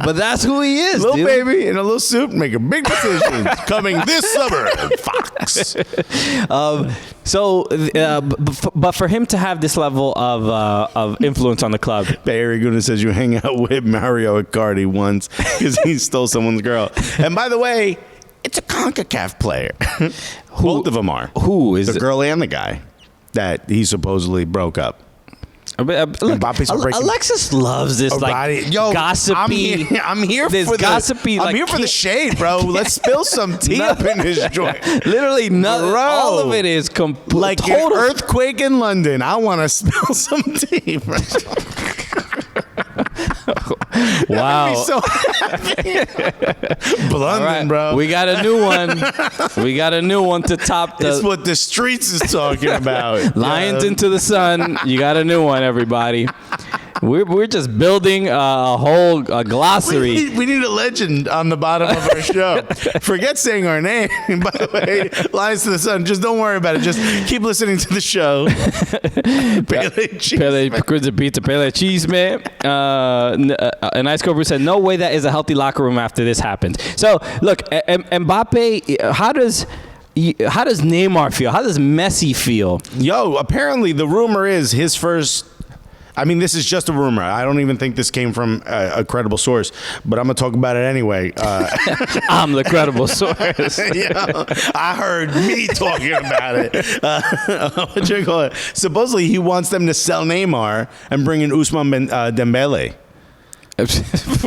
But that's who he is, Little dude. baby in a little suit making big decisions. Coming this summer, Fox. But for him to have this level of influence on the club, Barry Guna says you hang out with Mario Icardi once because he stole someone's girl. And by the way, it's a CONCACAF player. Both of them are. Who is the girl and the guy that he supposedly broke up? Look, Alexis loves this gossipy. I'm here this for gossipy. I'm here for the shade, bro. Let's spill some tea up in this joint. Literally, nothing. All of it is like an earthquake in London. I want to spill some tea, bro. Wow. So happy. London, right, bro. We got a new one. We got a new one to top the. It's what the streets is talking about. Lions into the sun. You got a new one, everybody. We're just building a whole glossary. We need a legend on the bottom of our show. Forget saying our name. By the way, Lions to the Sun. Just don't worry about it. Just keep listening to the show. Pele Cheese. Pele Pizza, Pele Cheese, man. An Ice Cobra said, no way that is a healthy locker room after this happened. So, look, Mbappe, how does Neymar feel? How does Messi feel? Yo, apparently the rumor is his first... I mean, this is just a rumor. I don't even think this came from a credible source, but I'm going to talk about it anyway. I'm the credible source. I heard me talking about it. What you call it? Supposedly, he wants them to sell Neymar and bring in Ousmane Dembele.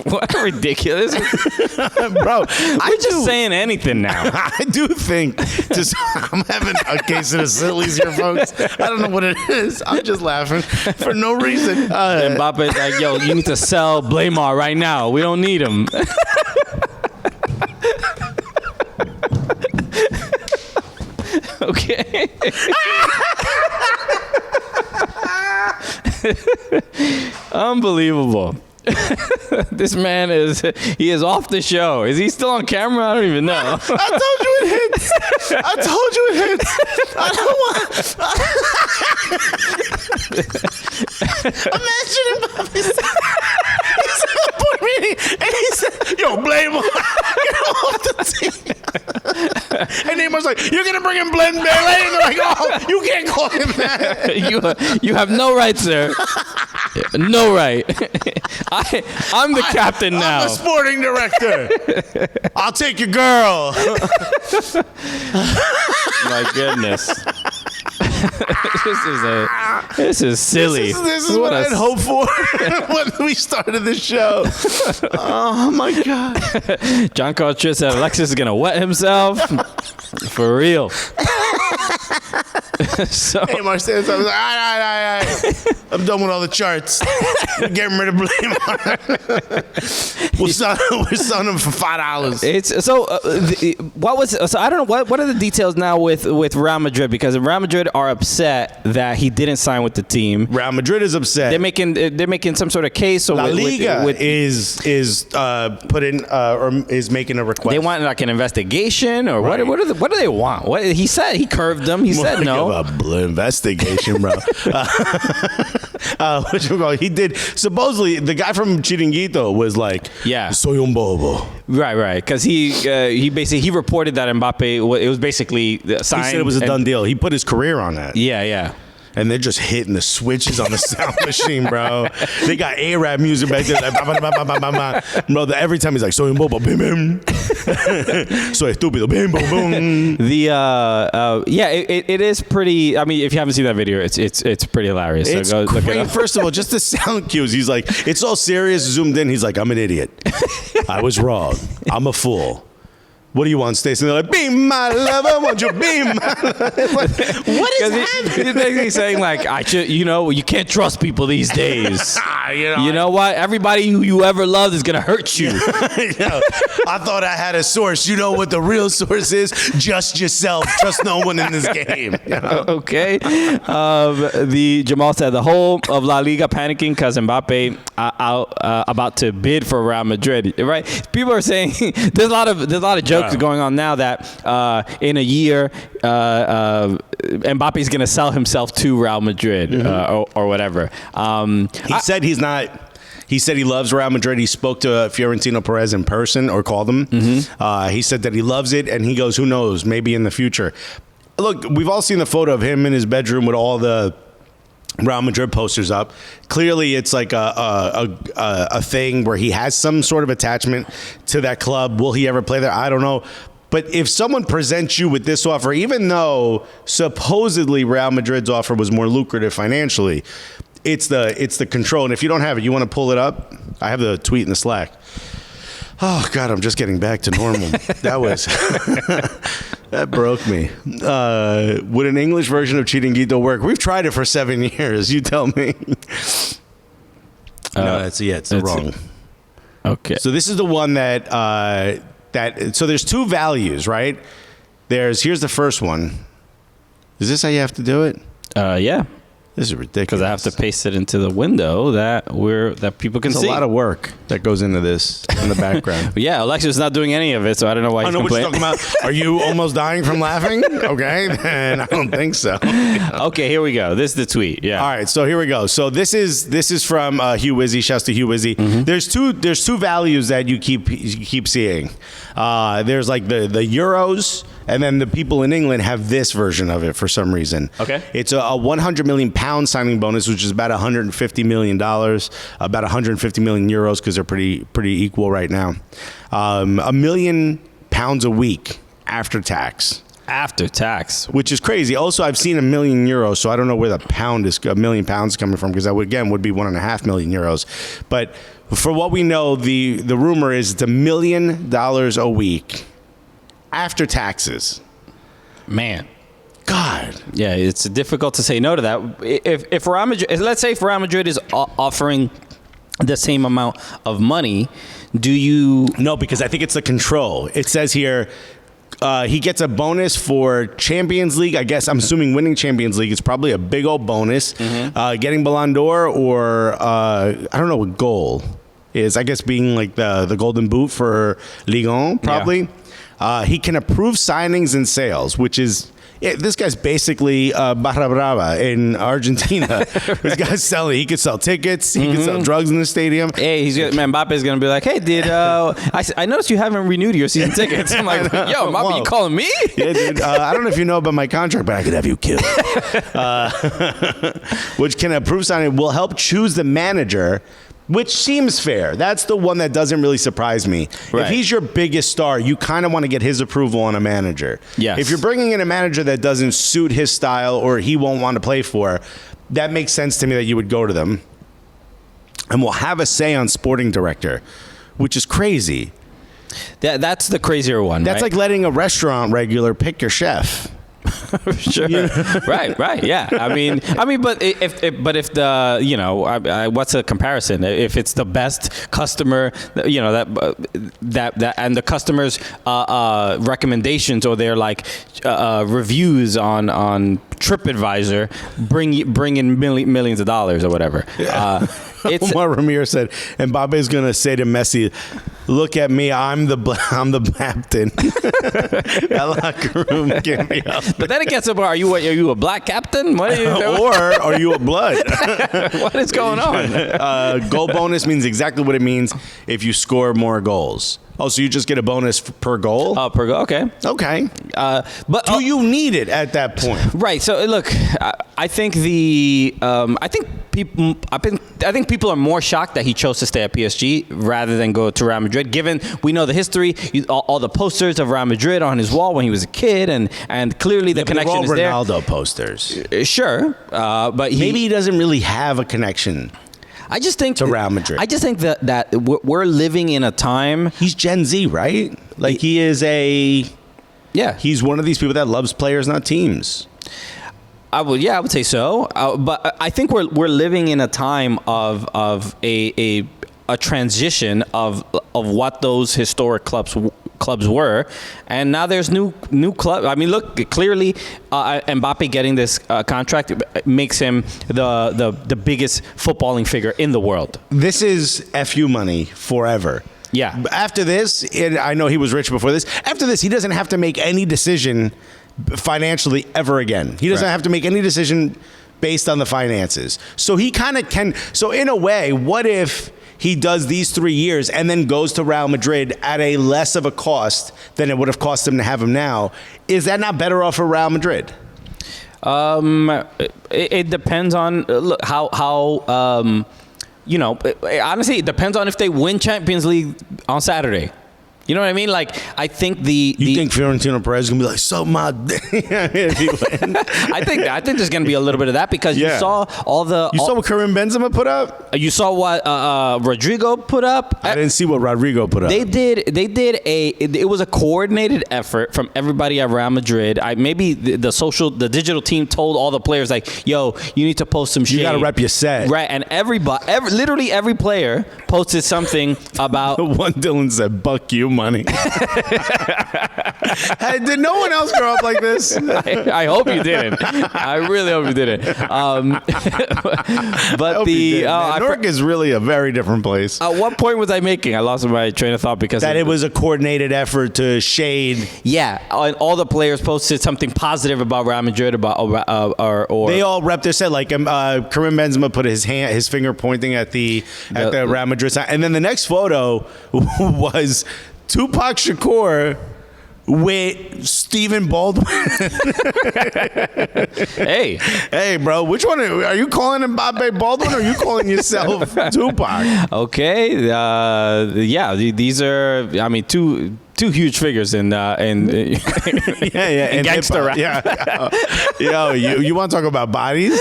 What ridiculous. Bro, I'm just saying anything now. I do think I'm having a case of the sillies here, folks. I don't know what it is. I'm just laughing for no reason. Mbappe's like, yo, you need to sell Blaymar right now. We don't need him. Okay. Unbelievable. This man is off the show. Is he still on camera? I don't even know. I told you it hits. I told you it hits. I don't want. Imagine Mbappe. He's at a board meeting and he said, "Yo, blame him. Get him off the team." And Neymar's like, "You're gonna bring in Blen Bailey?" And they're like, "Oh, you can't call him that. You have no right, sir. No right. I'm the captain now. I'm the sporting director. I'll take your girl." My goodness. This is silly. This is what I'd hoped for when we started the show. Oh my God. John Carter said Alexis is gonna wet himself. For real. So Neymar stands up. All right. I'm done with all the charts. We're getting rid of Neymar. We're selling him for $5. It's so. What was so? I don't know what are the details now with Real Madrid, because Real Madrid are upset that he didn't sign with the team. Real Madrid is upset. They're making some sort of case. La Liga is putting or is making a request. They want like an investigation or right. What do they want? What he said? He curved them. He said no. A investigation, bro. What you call? He did. Supposedly, the guy from Chiringuito was like, "Yeah, soy un bobo." Right. Because he basically reported that Mbappe it was basically signed. He said it was a done deal. He put his career on that. Yeah. And they're just hitting the switches on the sound machine, bro. They got A-rap music back there, like, bro. Every time he's like, soy un bobo, bim bim, soy estúpido, bim boom boom. It is pretty. I mean, if you haven't seen that video, it's pretty hilarious. It's so go look it up. First of all, just the sound cues. He's like, it's all serious, zoomed in. He's like, I'm an idiot. I was wrong. I'm a fool. What do you want, Stacey? And they're like, be my lover, won't you be my lover? Like, what is happening? He's saying like, you can't trust people these days. You know what? Everybody who you ever loved is gonna hurt you. I thought I had a source. You know what the real source is? Just yourself. Trust no one in this game. Okay. The Jamal said the whole of La Liga panicking because Mbappe about to bid for Real Madrid. Right? People are saying there's a lot of jokes going on now that in a year Mbappe's going to sell himself to Real Madrid or whatever. He said he's not He said he loves Real Madrid. He spoke to Fiorentino Perez in person or called him. He said that he loves it, and he goes, who knows, maybe in the future. Look, we've all seen the photo of him in his bedroom with all the Real Madrid posters up. Clearly, it's like a thing where he has some sort of attachment to that club. Will he ever play there? I don't know. But if someone presents you with this offer, even though supposedly Real Madrid's offer was more lucrative financially, it's the control. And if you don't have it, you want to pull it up? I have the tweet in the Slack. Oh, God, I'm just getting back to normal. That broke me. Would an English version of Chiringuito work? We've tried it for 7 years. You tell me. No, it's the wrong. Okay. So this is the one that so there's two values, right? Here's the first one. Is this how you have to do it? Yeah. This is ridiculous. Because I have to paste it into the window that people can see. There's a lot of work that goes into this in the background. But yeah, Alexis not doing any of it, so I don't know why he's complaining. I know what you're talking about. Are you almost dying from laughing? Okay, then I don't think so. Okay, here we go. This is the tweet. Yeah. All right, so here we go. So this is from Hugh Wizzy. Shouts to Hugh Wizzy. There's two values that you keep seeing. There's like the euros, and then the people in England have this version of it for some reason. Okay. It's a 100 million pound signing bonus, which is about $150 million, about 150 million euros because they're pretty equal right now. £1 million a week after tax. After tax, which is crazy. Also, I've seen €1 million, so I don't know where the £1 million coming from, because that would be €1.5 million. But for what we know, the rumor is it's $1 million a week after taxes. Man. God. Yeah, it's difficult to say no to that. If Real Madrid, let's say if Real Madrid is offering the same amount of money, do you? No, because I think it's the control. It says here he gets a bonus for Champions League. I guess I'm assuming winning Champions League is probably a big old bonus. Getting Ballon d'Or, or I don't know what goal is. I guess being like the Golden Boot for Ligue 1, probably. Yeah. He can approve signings and sales, which is. Yeah, this guy's basically Barra Brava in Argentina. This guy's selling. He could sell tickets. He can sell drugs in the stadium. Hey, Mbappe is going to be like, hey, I noticed you haven't renewed your season tickets. I'm like, yo, Mbappe, you calling me? Yeah, dude. I don't know if you know about my contract, but I could have you killed. Which can approve signing will help choose the manager, which seems fair. That's the one that doesn't really surprise me. Right. If he's your biggest star, you kind of want to get his approval on a manager. Yes. If you're bringing in a manager that doesn't suit his style or he won't want to play for, that makes sense to me that you would go to them. And will have a say on sporting director, which is crazy. That's the crazier one. That's like letting a restaurant regular pick your chef. Sure. Right. Yeah. I mean, but if the what's the comparison? If it's the best customer, that and the customer's recommendations or their like reviews on TripAdvisor bring in millions of dollars or whatever. Omar Ramirez said, and Mbappe is going to say to Messi, "Look at me, I'm the captain." That locker room can't be up. But then it gets up. Are you a black captain? What are you doing? Or are you a blood? What is going on? Goal bonus means exactly what it means if you score more goals. Oh, so you just get a bonus per goal? Per goal. Okay. Okay. But do you need it at that point? Right. So look, I think people are more shocked that he chose to stay at PSG rather than go to Real Madrid. Given we know the history, all the posters of Real Madrid on his wall when he was a kid, and clearly the connection is there. Ronaldo posters. Sure, but maybe he doesn't really have a connection. I just think to Real Madrid. I just think that we're living in a time. He's Gen Z, right? Like he is he's one of these people that loves players, not teams. I would say so. But I think we're living in a time of a transition of what those historic clubs were, and now there's new club. I mean, look, clearly Mbappe getting this contract makes him the biggest footballing figure in the world. This is FU money forever. Yeah. After this, and I know he was rich before this. After this, he doesn't have to make any decision financially ever again. He doesn't have to make any decision based on the finances. So he kind of can. So in a way, what if he does these 3 years and then goes to Real Madrid at a less of a cost than it would have cost him to have him now. Is that not better off for Real Madrid? It depends on look how honestly, it depends on if they win Champions League on Saturday. You know what I mean? Like, I think You think Fiorentino Perez is gonna be like, so my if he wins? I think there's gonna be a little bit of that because you saw saw what Karim Benzema put up. You saw what Rodrigo put up. I didn't see what Rodrigo put up. They did it was a coordinated effort from everybody at Real Madrid. Maybe the digital team told all the players like, yo, you need to post some shit. You gotta rep your set. Right, and literally every player posted something about one Dylan said, "Buck you money." Hey, did no one else grow up like this? I hope you didn't. I really hope you didn't. But New York is really a very different place. At what point was I making? I lost my train of thought because it was a coordinated effort to shade. Yeah, and all the players posted something positive about Real Madrid or they all rep their set. Like Karim Benzema put his finger pointing at the Real Madrid side, and then the next photo was Tupac Shakur with Stephen Baldwin. Hey, bro, which one are you calling Mbappe Baldwin or are you calling yourself Tupac? Okay, these are, I mean, two huge figures in gangster rap. Yeah. Yo, you want to talk about bodies?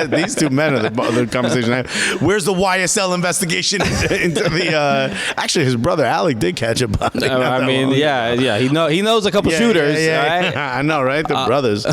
These two men are the conversation. Where's the YSL investigation into the? Actually, his brother Alec did catch a body. He knows a couple shooters. Yeah. Right? I know, right? The brothers.